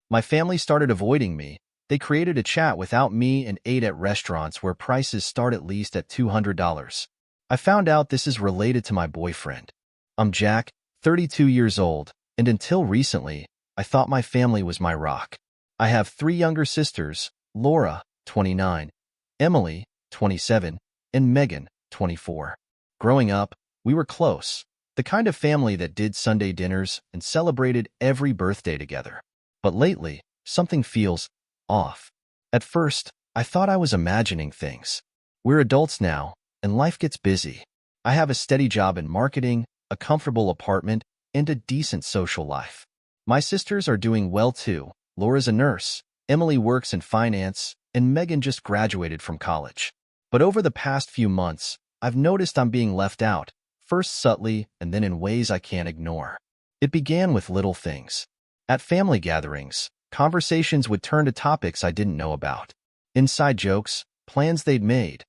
My family started avoiding me. They created a chat without me and ate at restaurants where prices start at least at $200. I found out this is related to my boyfriend. I'm Jack, 32 years old, and until recently, I thought my family was my rock. I have three younger sisters, Laura, 29, Emily, 27, and Megan, 24. Growing up, we were close, the kind of family that did Sunday dinners and celebrated every birthday together. But lately, something feels off. At first, I thought I was imagining things. We're adults now, and life gets busy. I have a steady job in marketing, a comfortable apartment, and a decent social life. My sisters are doing well too. Laura's a nurse, Emily works in finance, and Megan just graduated from college. But over the past few months, I've noticed I'm being left out, first subtly and then in ways I can't ignore. It began with little things. At family gatherings, conversations would turn to topics I didn't know about. Inside jokes, plans they'd made,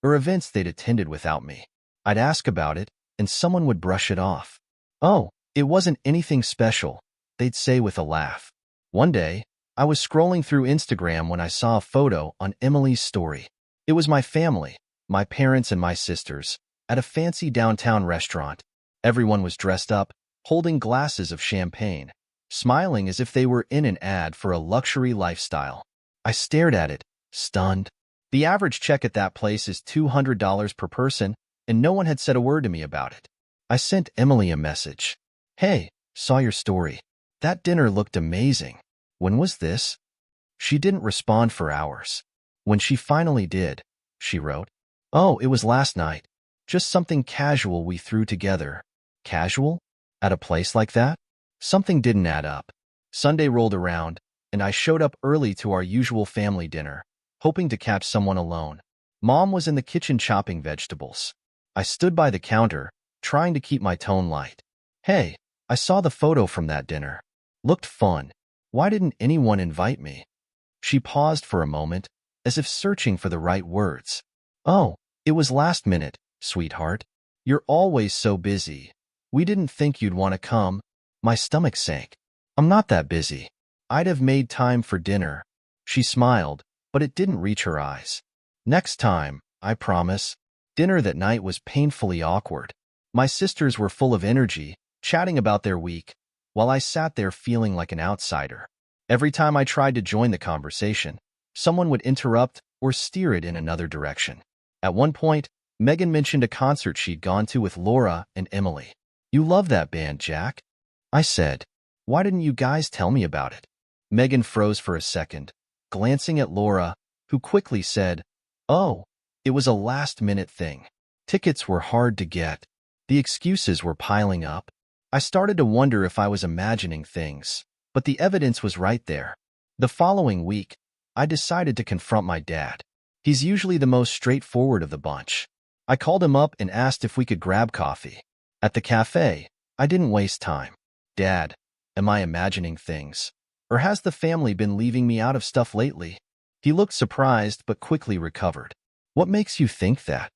or events they'd attended without me. I'd ask about it, and someone would brush it off. "Oh, it wasn't anything special," they'd say with a laugh. One day, I was scrolling through Instagram when I saw a photo on Emily's story. It was my family, my parents and my sisters, at a fancy downtown restaurant. Everyone was dressed up, holding glasses of champagne, smiling as if they were in an ad for a luxury lifestyle. I stared at it, stunned. The average check at that place is $200 per person, and no one had said a word to me about it. I sent Emily a message. "Hey, saw your story. That dinner looked amazing. When was this?" She didn't respond for hours. When she finally did, she wrote, "Oh, it was last night. Just something casual we threw together." Casual? At a place like that? Something didn't add up. Sunday rolled around, and I showed up early to our usual family dinner, hoping to catch someone alone. Mom was in the kitchen chopping vegetables. I stood by the counter, trying to keep my tone light. "Hey, I saw the photo from that dinner. Looked fun. Why didn't anyone invite me?" She paused for a moment, as if searching for the right words. "Oh, it was last minute, sweetheart. You're always so busy. We didn't think you'd want to come." My stomach sank. "I'm not that busy. I'd have made time for dinner." She smiled, but it didn't reach her eyes. "Next time, I promise." Dinner that night was painfully awkward. My sisters were full of energy, chatting about their week, while I sat there feeling like an outsider. Every time I tried to join the conversation, someone would interrupt or steer it in another direction. At one point, Megan mentioned a concert she'd gone to with Laura and Emily. "You love that band, Jack," I said. "Why didn't you guys tell me about it?" Megan froze for a second, glancing at Laura, who quickly said, "Oh, it was a last-minute thing. Tickets were hard to get." The excuses were piling up. I started to wonder if I was imagining things, but the evidence was right there. The following week, I decided to confront my dad. He's usually the most straightforward of the bunch. I called him up and asked if we could grab coffee. At the cafe, I didn't waste time. "Dad, am I imagining things? Or has the family been leaving me out of stuff lately?" He looked surprised but quickly recovered. "What makes you think that?"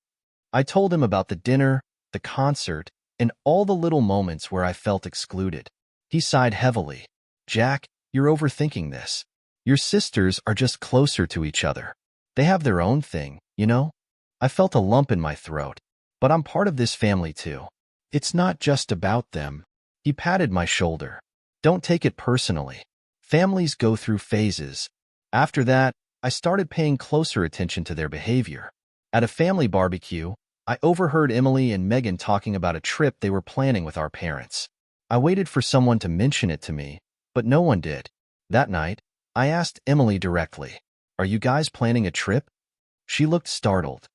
I told him about the dinner, the concert, and all the little moments where I felt excluded. He sighed heavily. "Jack, you're overthinking this. Your sisters are just closer to each other. They have their own thing, you know?" I felt a lump in my throat. "But I'm part of this family too. It's not just about them." He patted my shoulder. "Don't take it personally. Families go through phases." After that, I started paying closer attention to their behavior. At a family barbecue, I overheard Emily and Megan talking about a trip they were planning with our parents. I waited for someone to mention it to me, but no one did. That night, I asked Emily directly, "Are you guys planning a trip?" She looked startled.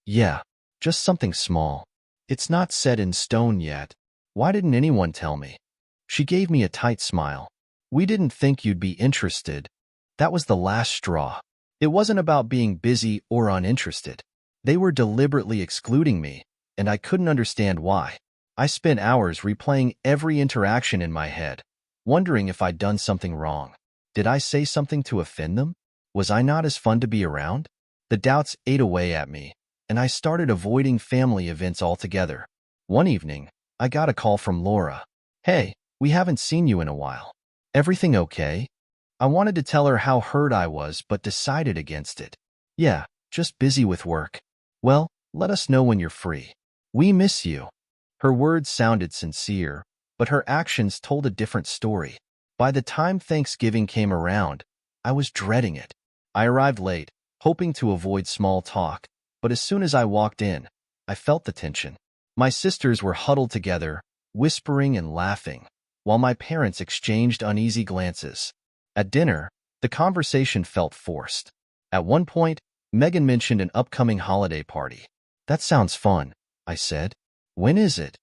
Yeah, just something small. It's not set in stone yet. Why didn't anyone tell me?" She gave me a tight smile. "We didn't think you'd be interested." That was the last straw. It wasn't about being busy or uninterested. They were deliberately excluding me, and I couldn't understand why. I spent hours replaying every interaction in my head, wondering if I'd done something wrong. Did I say something to offend them? Was I not as fun to be around? The doubts ate away at me, and I started avoiding family events altogether. One evening, I got a call from Laura. "Hey, we haven't seen you in a while. Everything okay?" I wanted to tell her how hurt I was, but decided against it. Yeah, just busy with work. Well, let us know when you're free. We miss you. Her words sounded sincere, but her actions told a different story. By the time Thanksgiving came around, I was dreading it. I arrived late, hoping to avoid small talk, but as soon as I walked in, I felt the tension. My sisters were huddled together, whispering and laughing, while my parents exchanged uneasy glances. At dinner, the conversation felt forced. At one point, Megan mentioned an upcoming holiday party. That sounds fun, I said. When is it?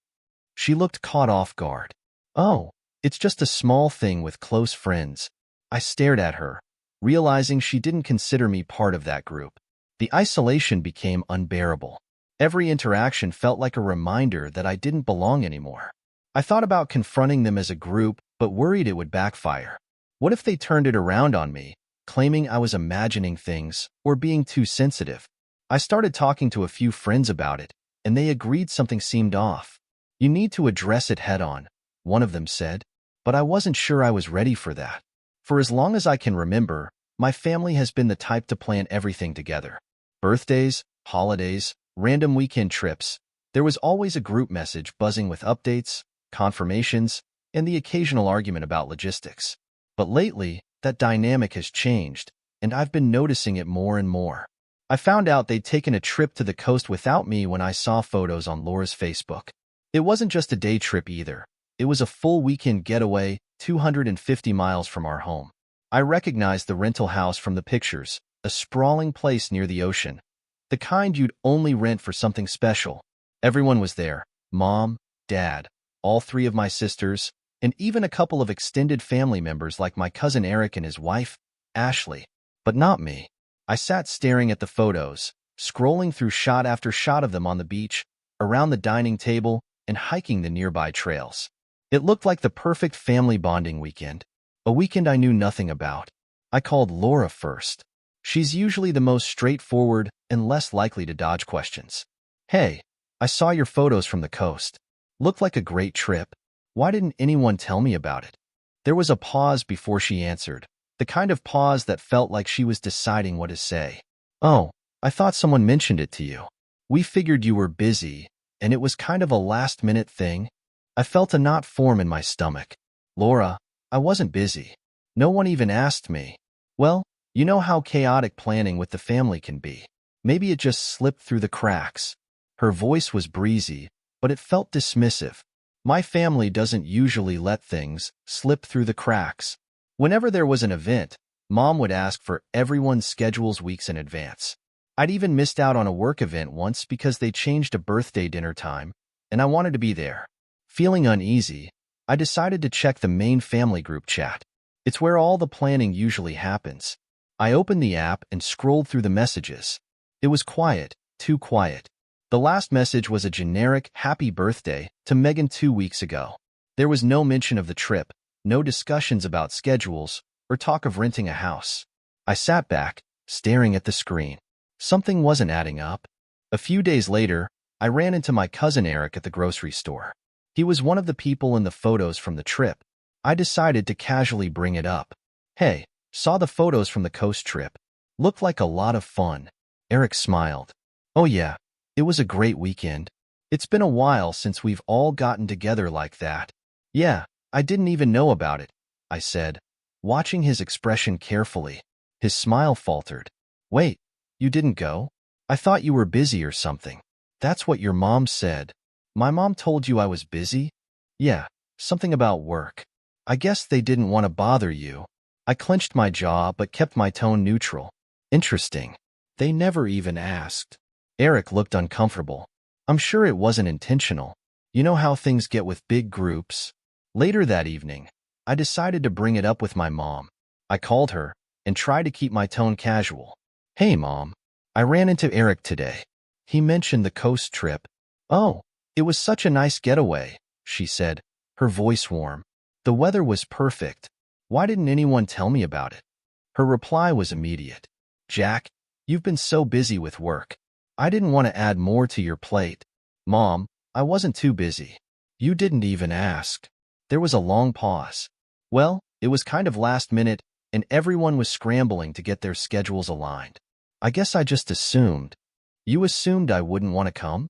She looked caught off guard. Oh, it's just a small thing with close friends. I stared at her, realizing she didn't consider me part of that group. The isolation became unbearable. Every interaction felt like a reminder that I didn't belong anymore. I thought about confronting them as a group, but worried it would backfire. What if they turned it around on me, claiming I was imagining things or being too sensitive? I started talking to a few friends about it, and they agreed something seemed off. You need to address it head-on, one of them said, but I wasn't sure I was ready for that. For as long as I can remember, my family has been the type to plan everything together. Birthdays, holidays, random weekend trips. There was always a group message buzzing with updates, confirmations, and the occasional argument about logistics. But lately, that dynamic has changed, and I've been noticing it more and more. I found out they'd taken a trip to the coast without me when I saw photos on Laura's Facebook. It wasn't just a day trip either. It was a full weekend getaway, 250 miles from our home. I recognized the rental house from the pictures, a sprawling place near the ocean, the kind you'd only rent for something special. Everyone was there, Mom, Dad, all three of my sisters, and even a couple of extended family members like my cousin Eric and his wife, Ashley. But not me. I sat staring at the photos, scrolling through shot after shot of them on the beach, around the dining table, and hiking the nearby trails. It looked like the perfect family bonding weekend, a weekend I knew nothing about. I called Laura first. She's usually the most straightforward and less likely to dodge questions. Hey, I saw your photos from the coast. Looked like a great trip. Why didn't anyone tell me about it? There was a pause before she answered, the kind of pause that felt like she was deciding what to say. Oh, I thought someone mentioned it to you. We figured you were busy, and it was kind of a last-minute thing. I felt a knot form in my stomach. Laura, I wasn't busy. No one even asked me. Well, you know how chaotic planning with the family can be. Maybe it just slipped through the cracks. Her voice was breezy, but it felt dismissive. My family doesn't usually let things slip through the cracks. Whenever there was an event, Mom would ask for everyone's schedules weeks in advance. I'd even missed out on a work event once because they changed a birthday dinner time, and I wanted to be there. Feeling uneasy, I decided to check the main family group chat. It's where all the planning usually happens. I opened the app and scrolled through the messages. It was quiet, too quiet. The last message was a generic happy birthday to Megan 2 weeks ago. There was no mention of the trip, no discussions about schedules, or talk of renting a house. I sat back, staring at the screen. Something wasn't adding up. A few days later, I ran into my cousin Eric at the grocery store. He was one of the people in the photos from the trip. I decided to casually bring it up. Hey, saw the photos from the coast trip. Looked like a lot of fun. Eric smiled. Oh yeah. It was a great weekend. It's been a while since we've all gotten together like that. Yeah, I didn't even know about it, I said, watching his expression carefully. His smile faltered. Wait, you didn't go? I thought you were busy or something. That's what your mom said. My mom told you I was busy? Yeah, something about work. I guess they didn't want to bother you. I clenched my jaw but kept my tone neutral. Interesting. They never even asked. Eric looked uncomfortable. I'm sure it wasn't intentional. You know how things get with big groups. Later that evening, I decided to bring it up with my mom. I called her and tried to keep my tone casual. Hey, Mom. I ran into Eric today. He mentioned the coast trip. Oh, it was such a nice getaway, she said, her voice warm. The weather was perfect. Why didn't anyone tell me about it? Her reply was immediate. Jack, you've been so busy with work. I didn't want to add more to your plate. Mom, I wasn't too busy. You didn't even ask. There was a long pause. Well, it was kind of last minute, and everyone was scrambling to get their schedules aligned. I guess I just assumed. You assumed I wouldn't want to come?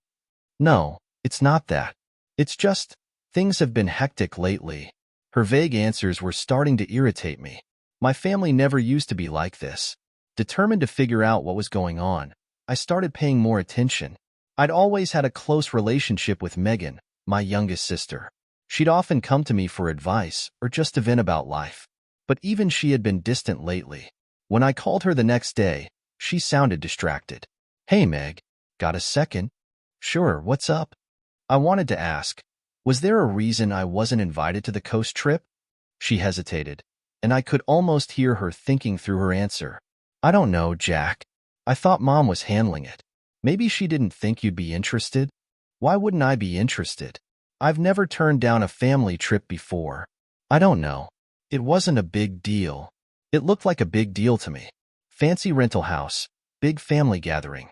No, it's not that. It's just, things have been hectic lately. Her vague answers were starting to irritate me. My family never used to be like this. Determined to figure out what was going on, I started paying more attention. I'd always had a close relationship with Megan, my youngest sister. She'd often come to me for advice or just to vent about life. But even she had been distant lately. When I called her the next day, she sounded distracted. Hey Meg, got a second? Sure, what's up? I wanted to ask, was there a reason I wasn't invited to the coast trip? She hesitated, and I could almost hear her thinking through her answer. I don't know, Jack. I thought Mom was handling it. Maybe she didn't think you'd be interested. Why wouldn't I be interested? I've never turned down a family trip before. I don't know. It wasn't a big deal. It looked like a big deal to me. Fancy rental house, big family gathering.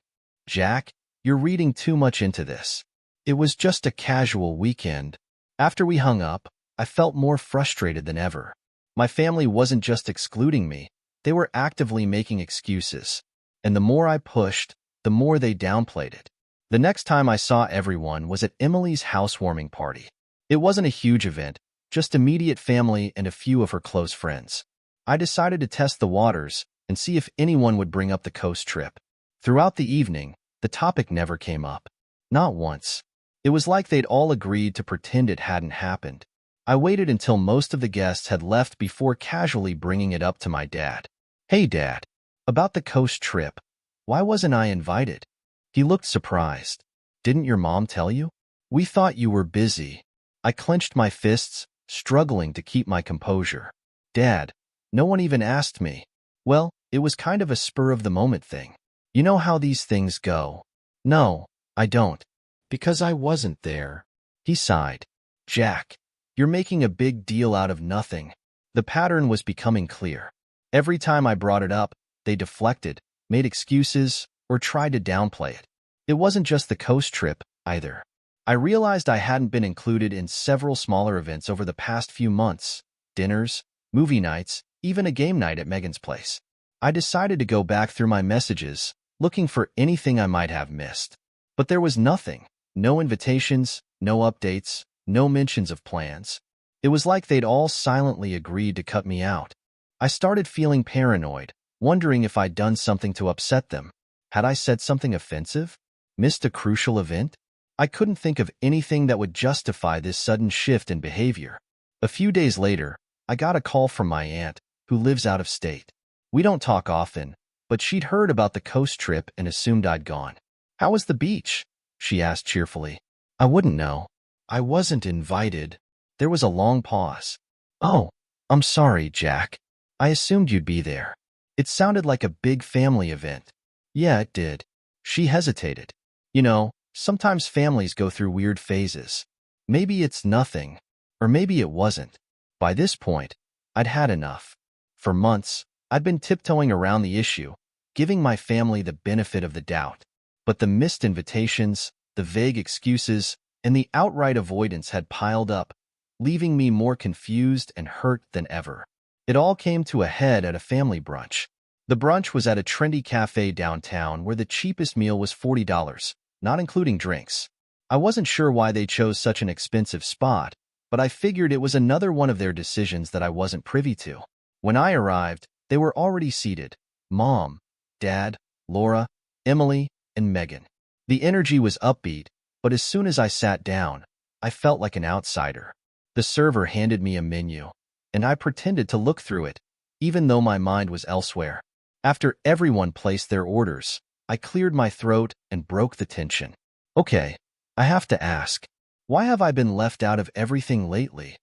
Jack, you're reading too much into this. It was just a casual weekend. After we hung up, I felt more frustrated than ever. My family wasn't just excluding me, they were actively making excuses. And the more I pushed, the more they downplayed it. The next time I saw everyone was at Emily's housewarming party. It wasn't a huge event, just immediate family and a few of her close friends. I decided to test the waters and see if anyone would bring up the coast trip. Throughout the evening, the topic never came up. Not once. It was like they'd all agreed to pretend it hadn't happened. I waited until most of the guests had left before casually bringing it up to my dad. Hey Dad, about the coast trip, why wasn't I invited? He looked surprised. Didn't your mom tell you? We thought you were busy. I clenched my fists, struggling to keep my composure. Dad, no one even asked me. Well, it was kind of a spur-of-the-moment thing. You know how these things go. No, I don't. Because I wasn't there. He sighed. Jack, you're making a big deal out of nothing. The pattern was becoming clear. Every time I brought it up, they deflected, made excuses, or tried to downplay it. It wasn't just the coast trip, either. I realized I hadn't been included in several smaller events over the past few months. Dinners, movie nights, even a game night at Megan's place. I decided to go back through my messages, looking for anything I might have missed. But there was nothing. No invitations, no updates, no mentions of plans. It was like they'd all silently agreed to cut me out. I started feeling paranoid, wondering if I'd done something to upset them. Had I said something offensive? Missed a crucial event? I couldn't think of anything that would justify this sudden shift in behavior. A few days later, I got a call from my aunt, who lives out of state. We don't talk often, but she'd heard about the coast trip and assumed I'd gone. How was the beach? She asked cheerfully. I wouldn't know. I wasn't invited. There was a long pause. Oh, I'm sorry, Jack. I assumed you'd be there. It sounded like a big family event. Yeah, it did. She hesitated. You know, sometimes families go through weird phases. Maybe it's nothing, or maybe it wasn't. By this point, I'd had enough. For months, I'd been tiptoeing around the issue, giving my family the benefit of the doubt. But the missed invitations, the vague excuses, and the outright avoidance had piled up, leaving me more confused and hurt than ever. It all came to a head at a family brunch. The brunch was at a trendy cafe downtown where the cheapest meal was $40, not including drinks. I wasn't sure why they chose such an expensive spot, but I figured it was another one of their decisions that I wasn't privy to. When I arrived, they were already seated. Mom, Dad, Laura, Emily, and Megan. The energy was upbeat, but as soon as I sat down, I felt like an outsider. The server handed me a menu, and I pretended to look through it, even though my mind was elsewhere. After everyone placed their orders, I cleared my throat and broke the tension. Okay, I have to ask, why have I been left out of everything lately?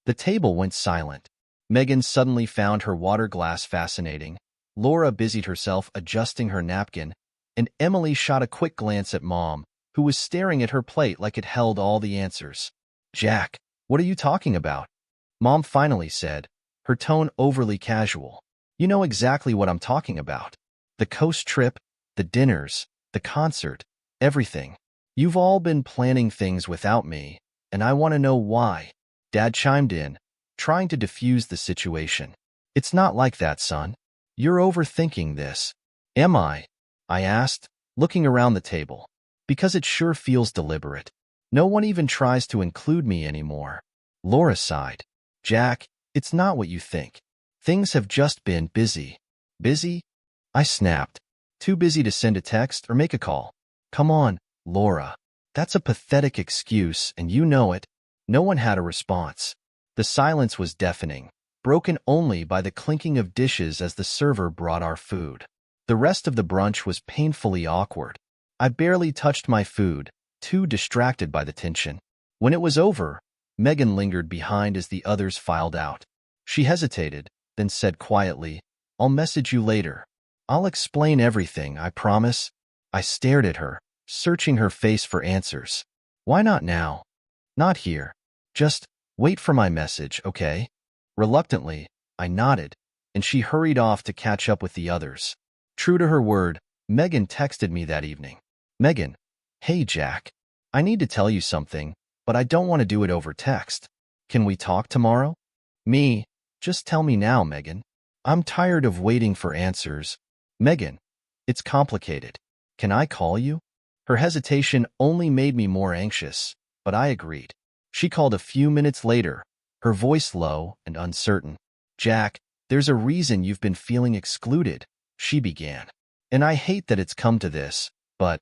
The table went silent. Megan suddenly found her water glass fascinating. Laura busied herself adjusting her napkin, and Emily shot a quick glance at Mom, who was staring at her plate like it held all the answers. Jack, what are you talking about? Mom finally said, her tone overly casual. You know exactly what I'm talking about. The coast trip, the dinners, the concert, everything. You've all been planning things without me, and I want to know why. Dad chimed in, trying to diffuse the situation. It's not like that, son. You're overthinking this. Am I? I asked, looking around the table. Because it sure feels deliberate. No one even tries to include me anymore. Laura sighed. Jack, it's not what you think. Things have just been busy. Busy? I snapped. Too busy to send a text or make a call. Come on, Laura. That's a pathetic excuse, and you know it. No one had a response. The silence was deafening, broken only by the clinking of dishes as the server brought our food. The rest of the brunch was painfully awkward. I barely touched my food, too distracted by the tension. When it was over, Megan lingered behind as the others filed out. She hesitated, then said quietly, I'll message you later. I'll explain everything, I promise. I stared at her, searching her face for answers. Why not now? Not here. Just wait for my message, okay? Reluctantly, I nodded, and she hurried off to catch up with the others. True to her word, Megan texted me that evening. Megan, hey Jack. I need to tell you something, but I don't want to do it over text. Can we talk tomorrow? Me, just tell me now, Megan. I'm tired of waiting for answers. Megan, it's complicated. Can I call you? Her hesitation only made me more anxious, but I agreed. She called a few minutes later, her voice low and uncertain. Jack, there's a reason you've been feeling excluded, she began. And I hate that it's come to this, but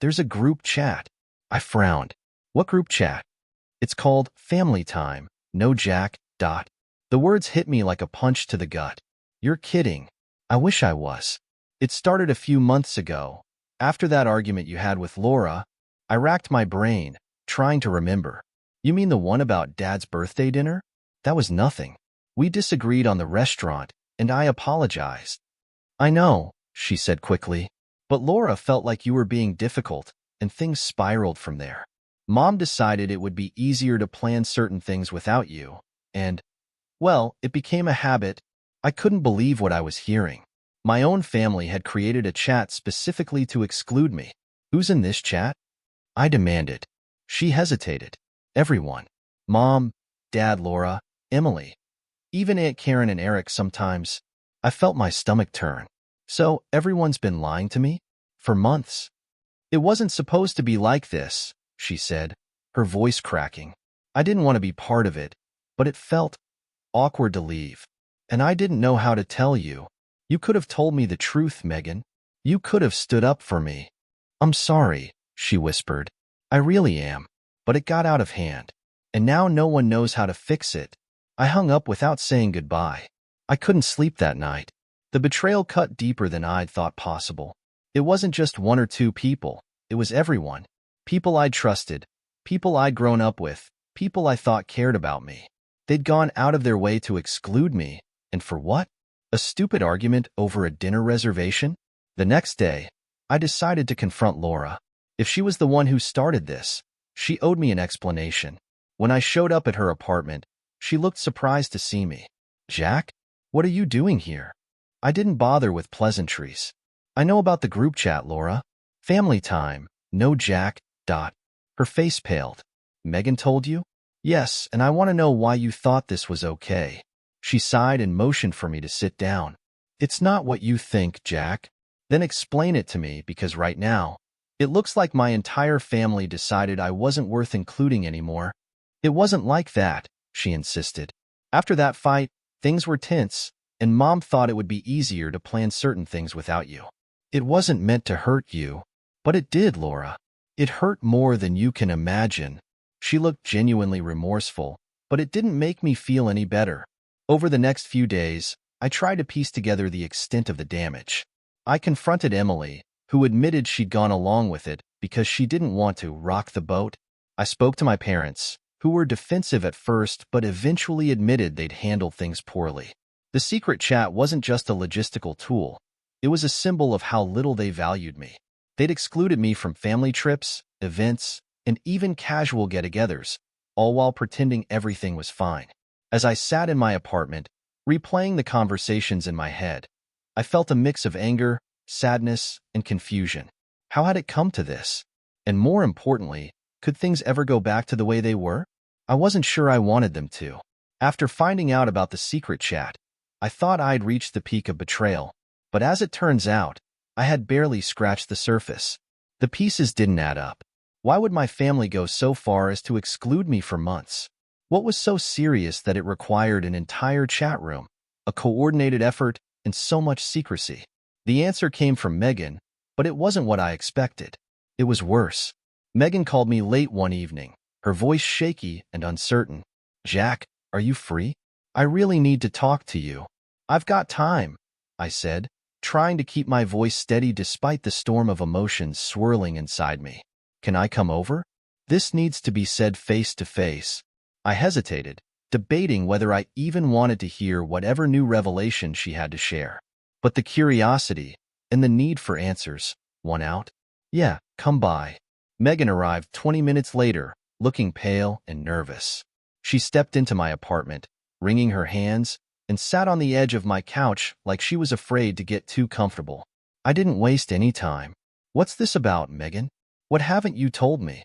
there's a group chat. I frowned. What group chat? It's called Family Time. No Jack. The words hit me like a punch to the gut. You're kidding. I wish I was. It started a few months ago. After that argument you had with Laura, I racked my brain, trying to remember. You mean the one about Dad's birthday dinner? That was nothing. We disagreed on the restaurant, and I apologized. I know, she said quickly, but Laura felt like you were being difficult, and things spiraled from there. Mom decided it would be easier to plan certain things without you, and, well, it became a habit. I couldn't believe what I was hearing. My own family had created a chat specifically to exclude me. Who's in this chat? I demanded. She hesitated. Everyone. Mom, Dad, Laura, Emily. Even Aunt Karen and Eric sometimes. I felt my stomach turn. So everyone's been lying to me? For months. It wasn't supposed to be like this, she said, her voice cracking. I didn't want to be part of it, but it felt awkward to leave. And I didn't know how to tell you. You could have told me the truth, Megan. You could have stood up for me. I'm sorry, she whispered. I really am. But it got out of hand. And now no one knows how to fix it. I hung up without saying goodbye. I couldn't sleep that night. The betrayal cut deeper than I'd thought possible. It wasn't just one or two people. It was everyone. People I'd trusted. People I'd grown up with. People I thought cared about me. They'd gone out of their way to exclude me. And for what? A stupid argument over a dinner reservation? The next day, I decided to confront Laura. If she was the one who started this, she owed me an explanation. When I showed up at her apartment, she looked surprised to see me. Jack? What are you doing here? I didn't bother with pleasantries. I know about the group chat, Laura. Family time. No Jack. Her face paled. Megan told you? Yes, and I want to know why you thought this was okay. She sighed and motioned for me to sit down. It's not what you think, Jack. Then explain it to me, because right now, it looks like my entire family decided I wasn't worth including anymore. It wasn't like that, she insisted. After that fight, things were tense, and Mom thought it would be easier to plan certain things without you. It wasn't meant to hurt you. But it did, Laura. It hurt more than you can imagine. She looked genuinely remorseful, but it didn't make me feel any better. Over the next few days, I tried to piece together the extent of the damage. I confronted Emily, who admitted she'd gone along with it because she didn't want to rock the boat. I spoke to my parents, who were defensive at first but eventually admitted they'd handled things poorly. The secret chat wasn't just a logistical tool. It was a symbol of how little they valued me. They'd excluded me from family trips, events, and even casual get-togethers, all while pretending everything was fine. As I sat in my apartment, replaying the conversations in my head, I felt a mix of anger, sadness, and confusion. How had it come to this? And more importantly, could things ever go back to the way they were? I wasn't sure I wanted them to. After finding out about the secret chat, I thought I'd reached the peak of betrayal, but as it turns out, I had barely scratched the surface. The pieces didn't add up. Why would my family go so far as to exclude me for months? What was so serious that it required an entire chat room, a coordinated effort, and so much secrecy? The answer came from Megan, but it wasn't what I expected. It was worse. Megan called me late one evening, her voice shaky and uncertain. "Jack, are you free? I really need to talk to you." "I've got time," I said, trying to keep my voice steady despite the storm of emotions swirling inside me. "Can I come over? This needs to be said face to face." I hesitated, debating whether I even wanted to hear whatever new revelation she had to share. But the curiosity and the need for answers won out. "Yeah, come by." Megan arrived 20 minutes later, looking pale and nervous. She stepped into my apartment, wringing her hands, and sat on the edge of my couch like she was afraid to get too comfortable. I didn't waste any time. "What's this about, Megan? What haven't you told me?"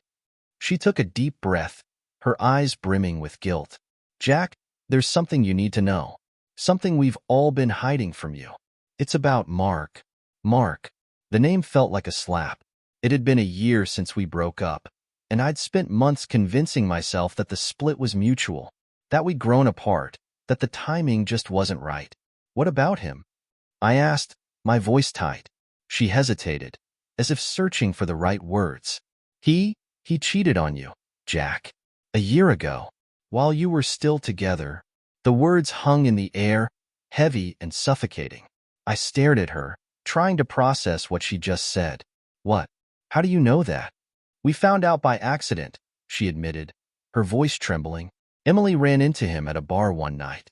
She took a deep breath, her eyes brimming with guilt. "Jack, there's something you need to know. Something we've all been hiding from you. It's about Mark." Mark. The name felt like a slap. It had been a year since we broke up, and I'd spent months convincing myself that the split was mutual, that we'd grown apart, that the timing just wasn't right. "What about him?" I asked, my voice tight. She hesitated, as if searching for the right words. He cheated on you, Jack. A year ago, while you were still together." The words hung in the air, heavy and suffocating. I stared at her, trying to process what she just said. "What? How do you know that?" "We found out by accident," she admitted, her voice trembling. "Emily ran into him at a bar one night.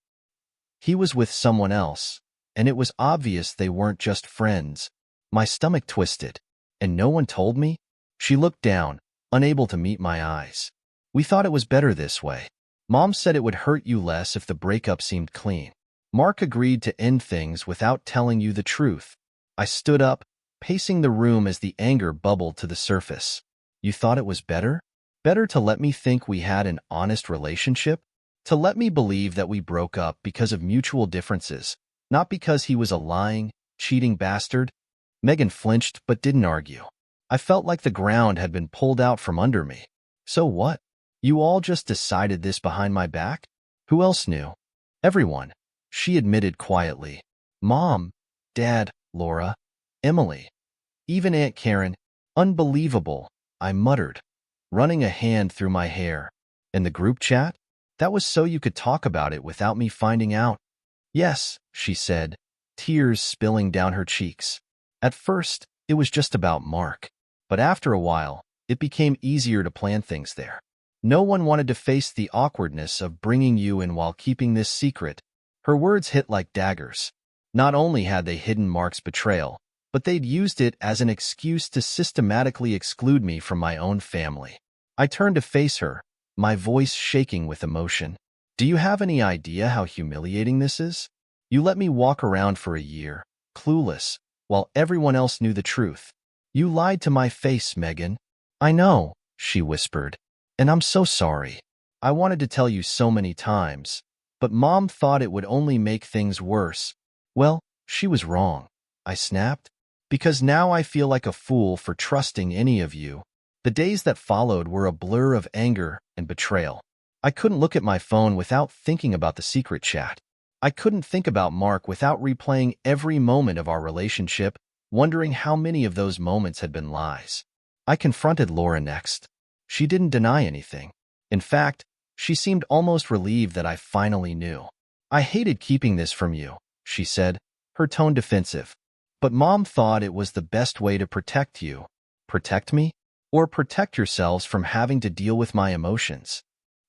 He was with someone else, and it was obvious they weren't just friends." My stomach twisted. "And no one told me?" She looked down, unable to meet my eyes. "We thought it was better this way. Mom said it would hurt you less if the breakup seemed clean. Mark agreed to end things without telling you the truth." I stood up, pacing the room as the anger bubbled to the surface. "You thought it was better? Better to let me think we had an honest relationship? To let me believe that we broke up because of mutual differences, not because he was a lying, cheating bastard?" Megan flinched but didn't argue. I felt like the ground had been pulled out from under me. "So what? You all just decided this behind my back? Who else knew?" "Everyone," she admitted quietly. "Mom, Dad, Laura, Emily, even Aunt Karen." "Unbelievable," I muttered, running a hand through my hair. "In the group chat? That was so you could talk about it without me finding out?" "Yes," she said, tears spilling down her cheeks. "At first, it was just about Mark. But after a while, it became easier to plan things there. No one wanted to face the awkwardness of bringing you in while keeping this secret." Her words hit like daggers. Not only had they hidden Mark's betrayal, but they'd used it as an excuse to systematically exclude me from my own family. I turned to face her, my voice shaking with emotion. "Do you have any idea how humiliating this is? You let me walk around for a year, clueless, while everyone else knew the truth. You lied to my face, Megan." "I know," she whispered, "and I'm so sorry. I wanted to tell you so many times, but Mom thought it would only make things worse." "Well, she was wrong," I snapped, "because now I feel like a fool for trusting any of you." The days that followed were a blur of anger and betrayal. I couldn't look at my phone without thinking about the secret chat. I couldn't think about Mark without replaying every moment of our relationship, wondering how many of those moments had been lies. I confronted Laura next. She didn't deny anything. In fact, she seemed almost relieved that I finally knew. "I hated keeping this from you," she said, her tone defensive. "But Mom thought it was the best way to protect you." "Protect me? Or protect yourselves from having to deal with my emotions?"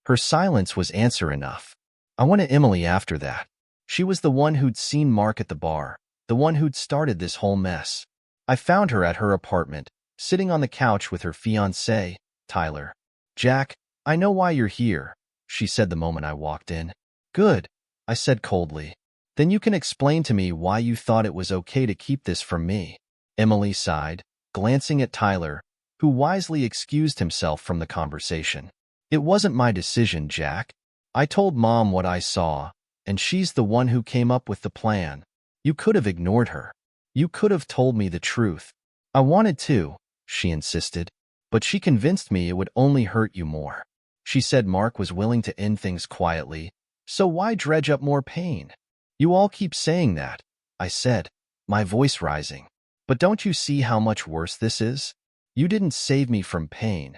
Her silence was answer enough. I went to Emily after that. She was the one who'd seen Mark at the bar, the one who'd started this whole mess. I found her at her apartment, sitting on the couch with her fiancé, Tyler. "Jack, I know why you're here," she said the moment I walked in. "Good," I said coldly. "Then you can explain to me why you thought it was okay to keep this from me." Emily sighed, glancing at Tyler, who wisely excused himself from the conversation. "It wasn't my decision, Jack. I told Mom what I saw, And she's the one who came up with the plan. You could have ignored her. You could have told me the truth. I wanted to, she insisted, but she convinced me it would only hurt you more. She said Mark was willing to end things quietly, so why dredge up more pain? You all keep saying that, I said, my voice rising. But don't you see how much worse this is? You didn't save me from pain.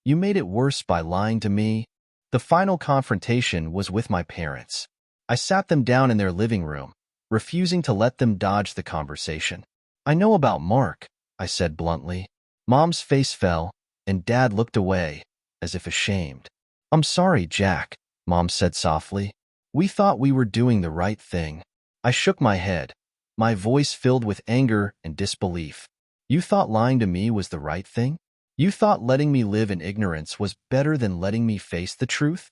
You made it worse by lying to me. The final confrontation was with my parents. I sat them down in their living room, refusing to let them dodge the conversation. I know about Mark, I said bluntly. Mom's face fell, and Dad looked away, as if ashamed. I'm sorry, Jack, Mom said softly. We thought we were doing the right thing. I shook my head, my voice filled with anger and disbelief. You thought lying to me was the right thing? You thought letting me live in ignorance was better than letting me face the truth?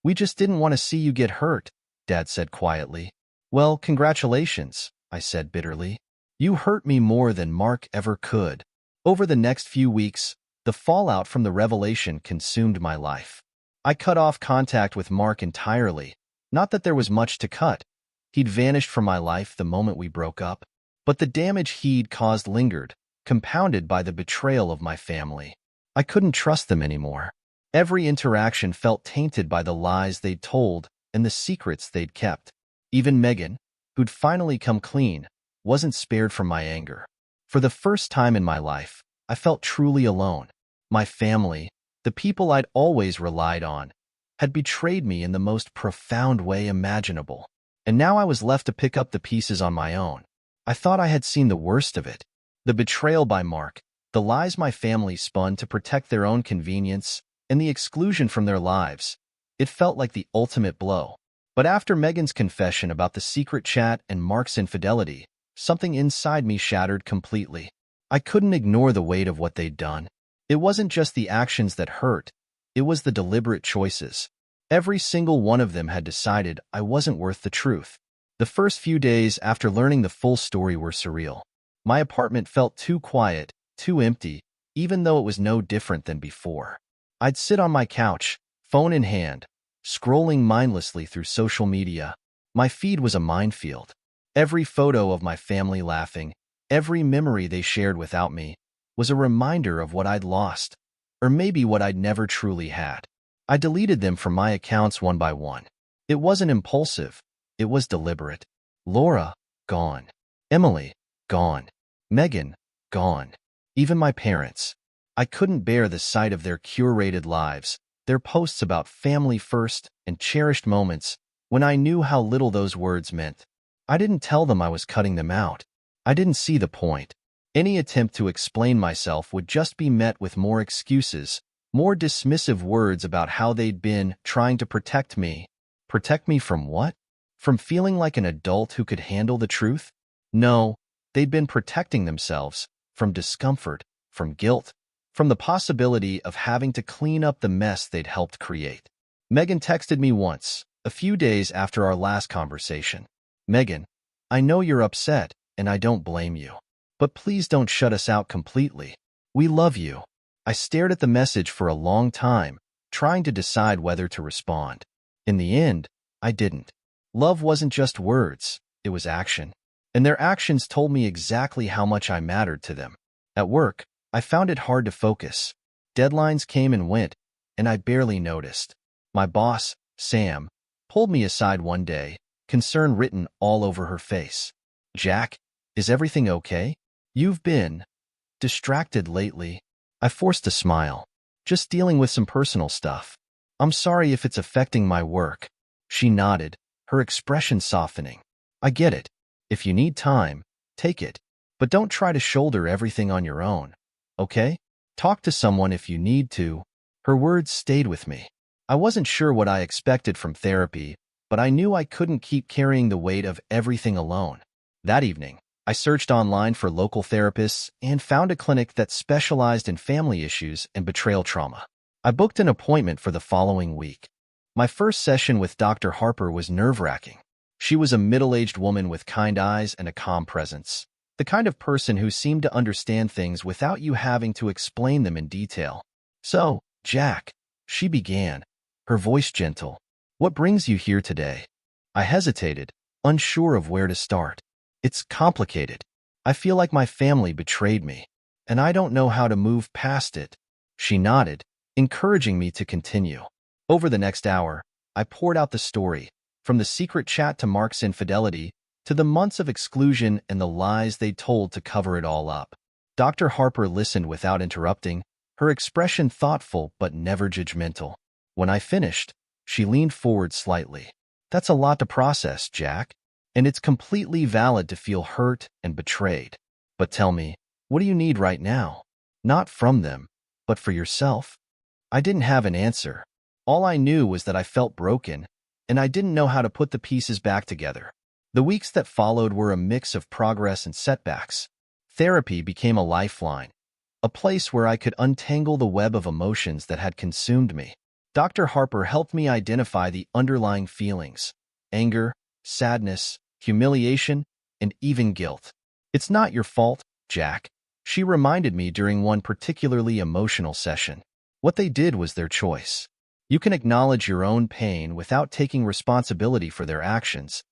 We just didn't want to see you get hurt, Dad said quietly. Well, congratulations, I said bitterly. You hurt me more than Mark ever could. Over the next few weeks, the fallout from the revelation consumed my life. I cut off contact with Mark entirely. Not that there was much to cut. He'd vanished from my life the moment we broke up. But the damage he'd caused lingered, compounded by the betrayal of my family. I couldn't trust them anymore. Every interaction felt tainted by the lies they'd told and the secrets they'd kept. Even Megan, who'd finally come clean, wasn't spared from my anger. For the first time in my life, I felt truly alone. My family, the people I'd always relied on, had betrayed me in the most profound way imaginable. And now I was left to pick up the pieces on my own. I thought I had seen the worst of it. The betrayal by Mark, the lies my family spun to protect their own convenience, and the exclusion from their lives. It felt like the ultimate blow. But after Megan's confession about the secret chat and Mark's infidelity, something inside me shattered completely. I couldn't ignore the weight of what they'd done. It wasn't just the actions that hurt. It was the deliberate choices. Every single one of them had decided I wasn't worth the truth. The first few days after learning the full story were surreal. My apartment felt too quiet, too empty, even though it was no different than before. I'd sit on my couch, phone in hand, scrolling mindlessly through social media. My feed was a minefield. Every photo of my family laughing, every memory they shared without me, was a reminder of what I'd lost, or maybe what I'd never truly had. I deleted them from my accounts one by one. It wasn't impulsive. It was deliberate. Laura, gone. Emily, gone. Megan, gone. Even my parents. I couldn't bear the sight of their curated lives, their posts about family first and cherished moments, when I knew how little those words meant. I didn't tell them I was cutting them out. I didn't see the point. Any attempt to explain myself would just be met with more excuses, more dismissive words about how they'd been trying to protect me. Protect me from what? From feeling like an adult who could handle the truth? No, they'd been protecting themselves from discomfort, from guilt, from the possibility of having to clean up the mess they'd helped create. Megan texted me once, a few days after our last conversation. Megan, I know you're upset, and I don't blame you. But please don't shut us out completely. We love you. I stared at the message for a long time, trying to decide whether to respond. In the end, I didn't. Love wasn't just words, it was action. And their actions told me exactly how much I mattered to them. At work, I found it hard to focus. Deadlines came and went, and I barely noticed. My boss, Sam, pulled me aside one day, concern written all over her face. Jack, is everything okay? You've been distracted lately. I forced a smile. Just dealing with some personal stuff. I'm sorry if it's affecting my work. She nodded, her expression softening. I get it. If you need time, take it. But don't try to shoulder everything on your own. Okay? Talk to someone if you need to. Her words stayed with me. I wasn't sure what I expected from therapy, but I knew I couldn't keep carrying the weight of everything alone. That evening, I searched online for local therapists and found a clinic that specialized in family issues and betrayal trauma. I booked an appointment for the following week. My first session with Dr. Harper was nerve-wracking. She was a middle-aged woman with kind eyes and a calm presence, the kind of person who seemed to understand things without you having to explain them in detail. So, Jack, she began, her voice gentle. What brings you here today? I hesitated, unsure of where to start. It's complicated. I feel like my family betrayed me, and I don't know how to move past it. She nodded, encouraging me to continue. Over the next hour, I poured out the story, from the secret chat to Mark's infidelity, to the months of exclusion and the lies they told to cover it all up. Dr. Harper listened without interrupting, her expression thoughtful but never judgmental. When I finished, she leaned forward slightly. That's a lot to process, Jack, and it's completely valid to feel hurt and betrayed. But tell me, what do you need right now? Not from them, but for yourself? I didn't have an answer. All I knew was that I felt broken, and I didn't know how to put the pieces back together. The weeks that followed were a mix of progress and setbacks. Therapy became a lifeline, a place where I could untangle the web of emotions that had consumed me. Dr. Harper helped me identify the underlying feelings: anger, sadness, humiliation, and even guilt. It's not your fault, Jack, she reminded me during one particularly emotional session. What they did was their choice. You can acknowledge your own pain without taking responsibility for their actions.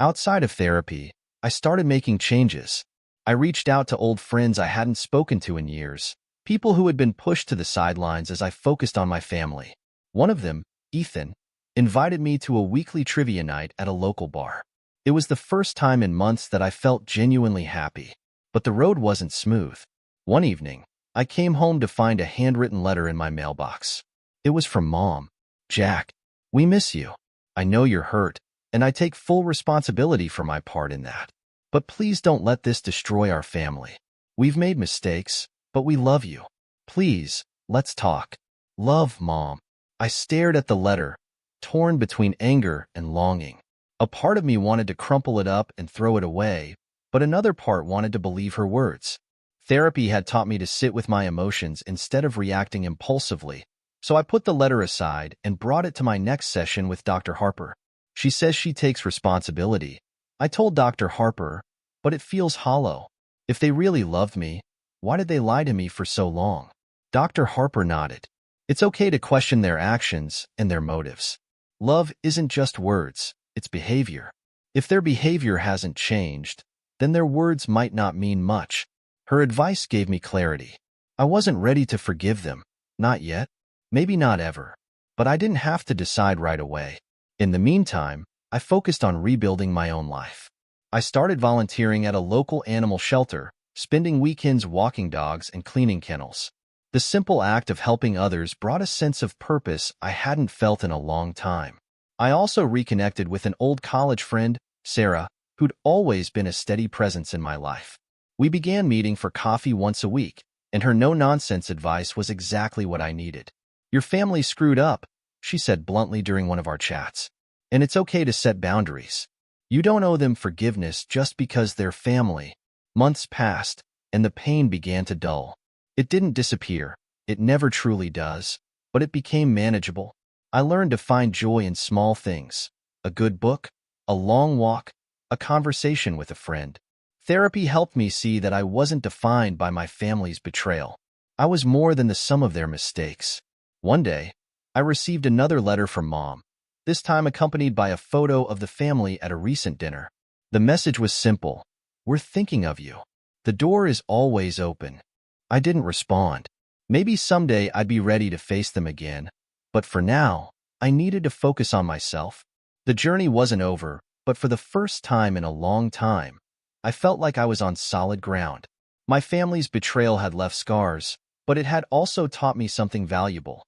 Outside of therapy, I started making changes. I reached out to old friends I hadn't spoken to in years, people who had been pushed to the sidelines as I focused on my family. One of them, Ethan, invited me to a weekly trivia night at a local bar. It was the first time in months that I felt genuinely happy, but the road wasn't smooth. One evening, I came home to find a handwritten letter in my mailbox. It was from Mom. Jack, we miss you. I know you're hurt, and I take full responsibility for my part in that. But please don't let this destroy our family. We've made mistakes, but we love you. Please, let's talk. Love, Mom. I stared at the letter, torn between anger and longing. A part of me wanted to crumple it up and throw it away, but another part wanted to believe her words. Therapy had taught me to sit with my emotions instead of reacting impulsively, so I put the letter aside and brought it to my next session with Dr. Harper. She says she takes responsibility. I told Dr. Harper, but it feels hollow. If they really loved me, why did they lie to me for so long? Dr. Harper nodded. It's okay to question their actions and their motives. Love isn't just words, it's behavior. If their behavior hasn't changed, then their words might not mean much. Her advice gave me clarity. I wasn't ready to forgive them. Not yet. Maybe not ever. But I didn't have to decide right away. In the meantime, I focused on rebuilding my own life. I started volunteering at a local animal shelter, spending weekends walking dogs and cleaning kennels. The simple act of helping others brought a sense of purpose I hadn't felt in a long time. I also reconnected with an old college friend, Sarah, who'd always been a steady presence in my life. We began meeting for coffee once a week, and her no-nonsense advice was exactly what I needed. Your family screwed up, she said bluntly during one of our chats. And it's okay to set boundaries. You don't owe them forgiveness just because they're family. Months passed, and the pain began to dull. It didn't disappear. It never truly does, but it became manageable. I learned to find joy in small things: a good book, a long walk, a conversation with a friend. Therapy helped me see that I wasn't defined by my family's betrayal. I was more than the sum of their mistakes. One day, I received another letter from Mom, this time accompanied by a photo of the family at a recent dinner. The message was simple: "We're thinking of you. The door is always open." I didn't respond. Maybe someday I'd be ready to face them again, but for now, I needed to focus on myself. The journey wasn't over, but for the first time in a long time, I felt like I was on solid ground. My family's betrayal had left scars, but it had also taught me something valuable.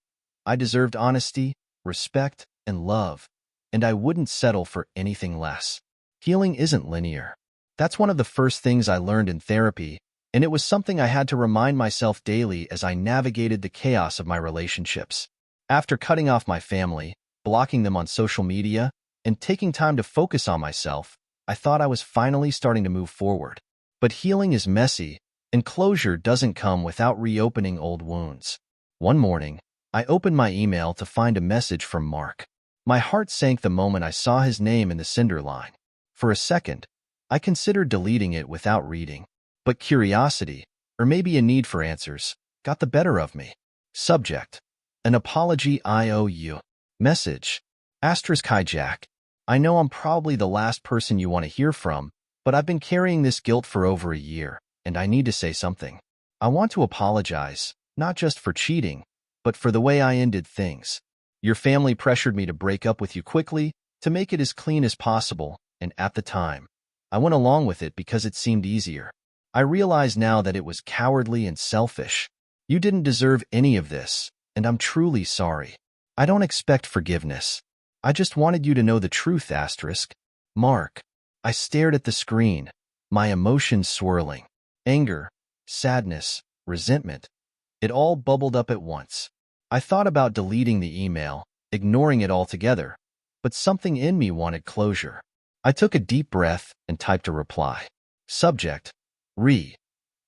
I deserved honesty, respect, and love, and I wouldn't settle for anything less. Healing isn't linear. That's one of the first things I learned in therapy, and it was something I had to remind myself daily as I navigated the chaos of my relationships. After cutting off my family, blocking them on social media, and taking time to focus on myself, I thought I was finally starting to move forward. But healing is messy, and closure doesn't come without reopening old wounds. One morning, I opened my email to find a message from Mark. My heart sank the moment I saw his name in the sender line. For a second, I considered deleting it without reading, but curiosity, or maybe a need for answers, got the better of me. Subject: an apology I owe you. Message: *Hi Jack. I know I'm probably the last person you want to hear from, but I've been carrying this guilt for over a year, and I need to say something. I want to apologize, not just for cheating, but for the way I ended things. Your family pressured me to break up with you quickly, to make it as clean as possible, and at the time, I went along with it because it seemed easier. I realize now that it was cowardly and selfish. You didn't deserve any of this, and I'm truly sorry. I don't expect forgiveness. I just wanted you to know the truth, asterisk. Mark. I stared at the screen, my emotions swirling. Anger, sadness, resentment. It all bubbled up at once. I thought about deleting the email, ignoring it altogether, but something in me wanted closure. I took a deep breath and typed a reply. Subject.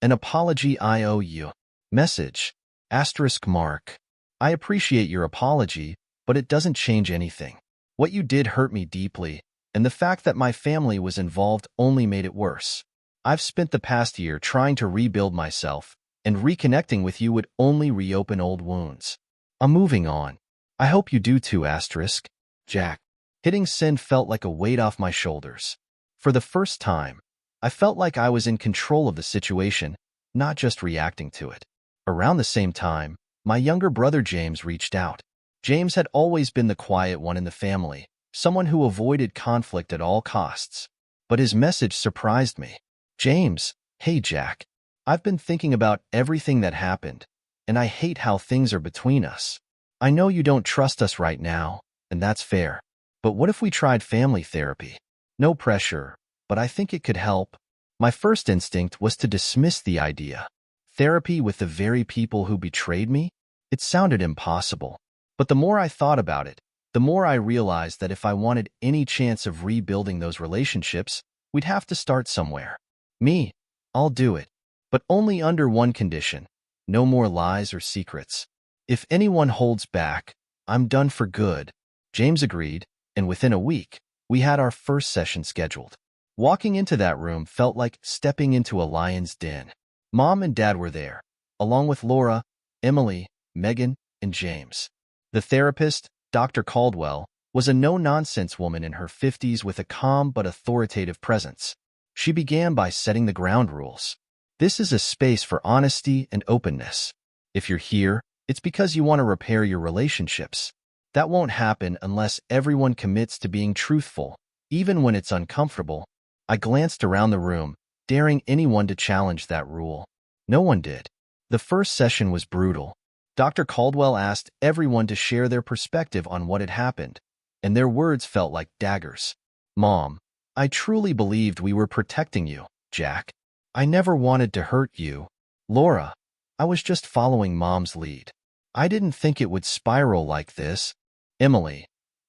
An apology I owe you. Message. Asterisk Mark. I appreciate your apology, but it doesn't change anything. What you did hurt me deeply, and the fact that my family was involved only made it worse. I've spent the past year trying to rebuild myself, and reconnecting with you would only reopen old wounds. I'm moving on. I hope you do too, asterisk. Jack. Hitting send felt like a weight off my shoulders. For the first time, I felt like I was in control of the situation, not just reacting to it. Around the same time, my younger brother James reached out. James had always been the quiet one in the family, someone who avoided conflict at all costs. But his message surprised me. James, hey Jack. I've been thinking about everything that happened, and I hate how things are between us. I know you don't trust us right now, and that's fair. But what if we tried family therapy? No pressure, but I think it could help. My first instinct was to dismiss the idea. Therapy with the very people who betrayed me? It sounded impossible. But the more I thought about it, the more I realized that if I wanted any chance of rebuilding those relationships, we'd have to start somewhere. Me, I'll do it. But only under one condition. No more lies or secrets. If anyone holds back, I'm done for good. James agreed, and within a week, we had our first session scheduled. Walking into that room felt like stepping into a lion's den. Mom and Dad were there, along with Laura, Emily, Megan, and James. The therapist, Dr. Caldwell, was a no-nonsense woman in her 50s with a calm but authoritative presence. She began by setting the ground rules. This is a space for honesty and openness. If you're here, it's because you want to repair your relationships. That won't happen unless everyone commits to being truthful, even when it's uncomfortable. I glanced around the room, daring anyone to challenge that rule. No one did. The first session was brutal. Dr. Caldwell asked everyone to share their perspective on what had happened, and their words felt like daggers. Mom, I truly believed we were protecting you, Jack. I never wanted to hurt you. Laura, I was just following Mom's lead. I didn't think it would spiral like this. Emily,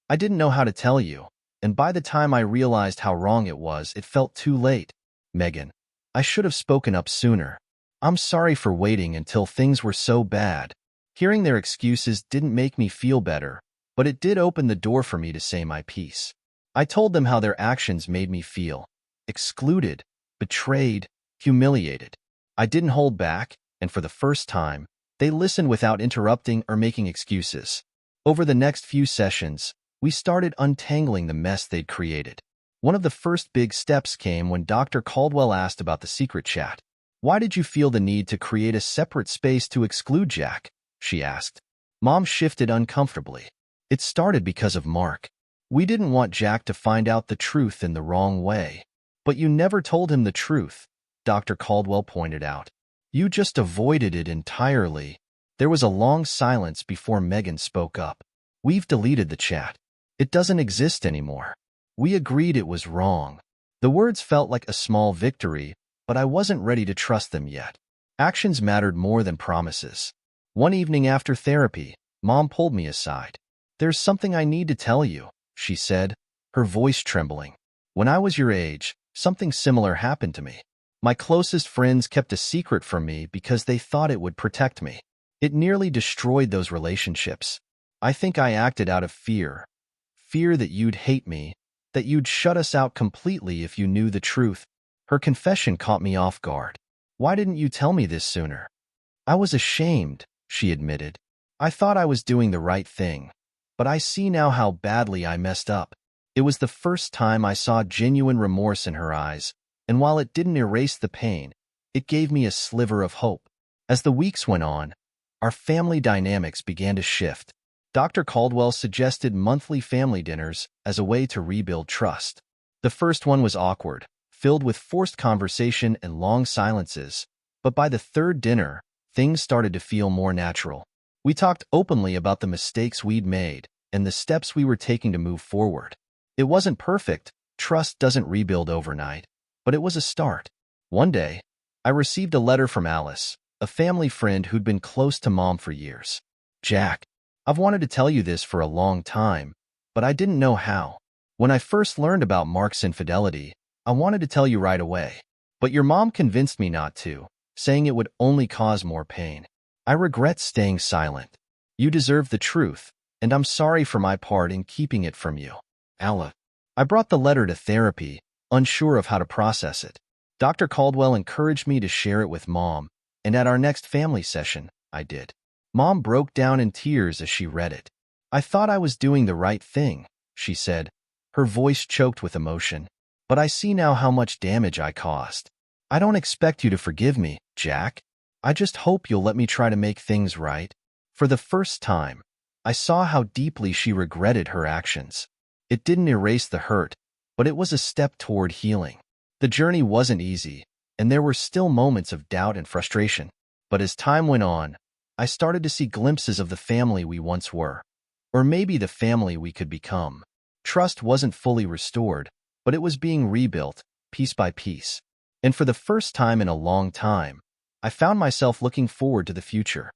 I didn't know how to tell you, and by the time I realized how wrong it was, it felt too late. Megan, I should have spoken up sooner. I'm sorry for waiting until things were so bad. Hearing their excuses didn't make me feel better, but it did open the door for me to say my piece. I told them how their actions made me feel excluded, betrayed, humiliated. I didn't hold back, and for the first time, they listened without interrupting or making excuses. Over the next few sessions, we started untangling the mess they'd created. One of the first big steps came when Dr. Caldwell asked about the secret chat. Why did you feel the need to create a separate space to exclude Jack? She asked. Mom shifted uncomfortably. It started because of Mark. We didn't want Jack to find out the truth in the wrong way. But you never told him the truth, Dr. Caldwell pointed out. You just avoided it entirely. There was a long silence before Megan spoke up. We've deleted the chat. It doesn't exist anymore. We agreed it was wrong. The words felt like a small victory, but I wasn't ready to trust them yet. Actions mattered more than promises. One evening after therapy, Mom pulled me aside. There's something I need to tell you, she said, her voice trembling. When I was your age, something similar happened to me. My closest friends kept a secret from me because they thought it would protect me. It nearly destroyed those relationships. I think I acted out of fear. Fear that you'd hate me, that you'd shut us out completely if you knew the truth. Her confession caught me off guard. Why didn't you tell me this sooner? I was ashamed, she admitted. I thought I was doing the right thing, but I see now how badly I messed up. It was the first time I saw genuine remorse in her eyes, and while it didn't erase the pain, it gave me a sliver of hope. As the weeks went on, our family dynamics began to shift. Dr. Caldwell suggested monthly family dinners as a way to rebuild trust. The first one was awkward, filled with forced conversation and long silences, but by the third dinner, things started to feel more natural. We talked openly about the mistakes we'd made and the steps we were taking to move forward. It wasn't perfect, trust doesn't rebuild overnight, but it was a start. One day, I received a letter from Alice, a family friend who'd been close to Mom for years. "Jack, I've wanted to tell you this for a long time, but I didn't know how. When I first learned about Mark's infidelity, I wanted to tell you right away. But your mom convinced me not to, saying it would only cause more pain. I regret staying silent. You deserve the truth, and I'm sorry for my part in keeping it from you. Alla." I brought the letter to therapy, unsure of how to process it. Dr. Caldwell encouraged me to share it with Mom, and at our next family session, I did. Mom broke down in tears as she read it. "I thought I was doing the right thing," she said, her voice choked with emotion. "But I see now how much damage I caused. I don't expect you to forgive me, Jack. I just hope you'll let me try to make things right." For the first time, I saw how deeply she regretted her actions. It didn't erase the hurt, but it was a step toward healing. The journey wasn't easy, and there were still moments of doubt and frustration. But as time went on, I started to see glimpses of the family we once were, or maybe the family we could become. Trust wasn't fully restored, but it was being rebuilt, piece by piece. And for the first time in a long time, I found myself looking forward to the future.